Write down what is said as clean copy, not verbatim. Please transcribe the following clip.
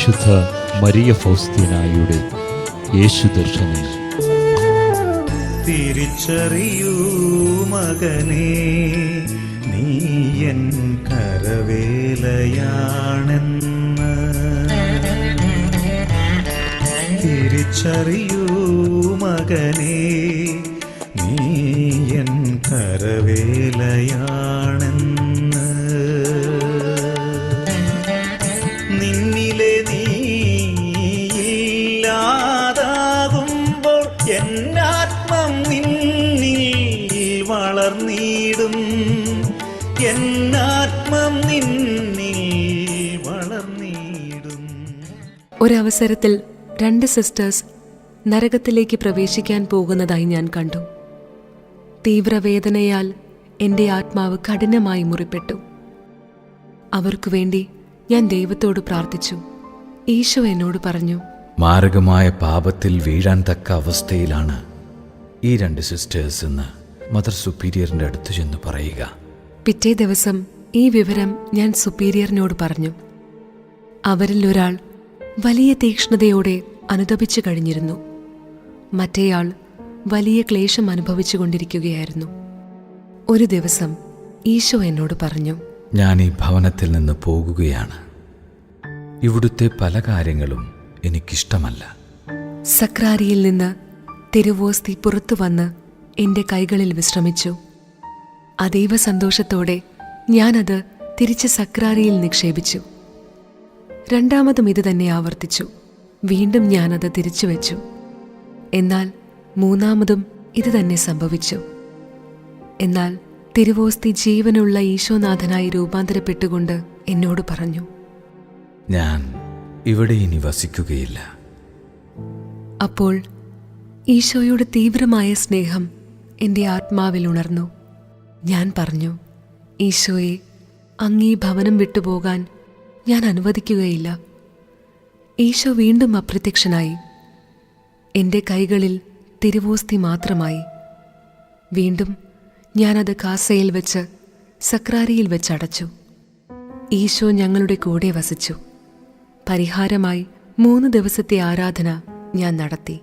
വിശുദ്ധ മരിയ ഫൗസ്തീനായുടെ യേശുദർശനം. തിരിച്ചറിയൂ മകനേ, നീ എൻ കരവേലയാണെന്ന്. തിരിച്ചറിയൂ മകനേ, നീ എൻ കരവേലയാണെന്ന്. നിന്നിലെ നീയില്ലാതാകുമ്പോൾ എന്നാത്മം നിന്നിൽ വളർന്നിടും. എന്നാത്മം നിന്നിൽ വളർന്നിടും. ഒരവസരത്തിൽ 2 സിസ്റ്റേഴ്സ് നരകത്തിലേക്ക് പ്രവേശിക്കാൻ പോകുന്നതായി ഞാൻ കണ്ടു. തീവ്രവേദനയാൽ എൻ്റെ ആത്മാവ് കഠിനമായി മുറിപ്പെട്ടു. അവർക്കു വേണ്ടി ഞാൻ ദൈവത്തോട് പ്രാർത്ഥിച്ചു. ഈശോ എന്നോട് പറഞ്ഞു, മാരകമായ പാപത്തിൽ വീഴാൻ തക്ക അവസ്ഥയിലാണ് ഈ 2 സിസ്റ്റേഴ്സ് എന്ന് മദർ സുപ്പീരിയറിൻ്റെ അടുത്ത് ചെന്ന് പറയുക. പിറ്റേ ദിവസം ഈ വിവരം ഞാൻ സുപ്പീരിയറിനോട് പറഞ്ഞു. അവരിൽ ഒരാൾ വലിയ തീക്ഷ്ണതയോടെ അനുതപിച്ചു കഴിഞ്ഞിരുന്നു. മറ്റേയാൾ വലിയ ക്ലേശം അനുഭവിച്ചു കൊണ്ടിരിക്കുകയായിരുന്നു. ഒരു ദിവസം ഈശോ എന്നോട് പറഞ്ഞു, ഞാൻ ഈ ഭവനത്തിൽ നിന്ന് പോകുകയാണ്. ഇവിടുത്തെ പല കാര്യങ്ങളും എനിക്കിഷ്ടമല്ല. സക്രാരിയിൽ നിന്ന് തിരുവോസ്തി പുറത്തു വന്ന് എൻ്റെ കൈകളിൽ വിശ്രമിച്ചു. അതീവ സന്തോഷത്തോടെ ഞാനത് തിരിച്ച് സക്രാരിയിൽ നിക്ഷേപിച്ചു. രണ്ടാമതും ഇത് തന്നെ ആവർത്തിച്ചു. വീണ്ടും ഞാനത് തിരിച്ചു വെച്ചു. എന്നാൽ മൂന്നാമതും ഇത് തന്നെ സംഭവിച്ചു. എന്നാൽ തിരുവോസ്തി ജീവനുള്ള ഈശോനാഥനായി രൂപാന്തരപ്പെട്ടുകൊണ്ട് എന്നോട് പറഞ്ഞു, ഞാൻ ഇവിടെ ഇനി വസിക്കുകയില്ല. അപ്പോൾ ഈശോയുടെ തീവ്രമായ സ്നേഹം എൻ്റെ ആത്മാവിൽ ഉണർന്നു. ഞാൻ പറഞ്ഞു, ഈശോയെ, അങ്ങീ ഭവനം വിട്ടുപോകാൻ ഞാൻ അനുവദിക്കുകയില്ല. ഈശോ വീണ്ടും അപ്രത്യക്ഷനായി. എൻ്റെ കൈകളിൽ തിരുവോസ്തി മാത്രമായി. വീണ്ടും ഞാനത് കാസയിൽ വെച്ച് സക്രാരിയിൽ വെച്ചടച്ചു. ഈശോ ഞങ്ങളുടെ കൂടെ വസിച്ചു. പരിഹാരമായി 3 ദിവസത്തെ ആരാധന ഞാൻ നടത്തി.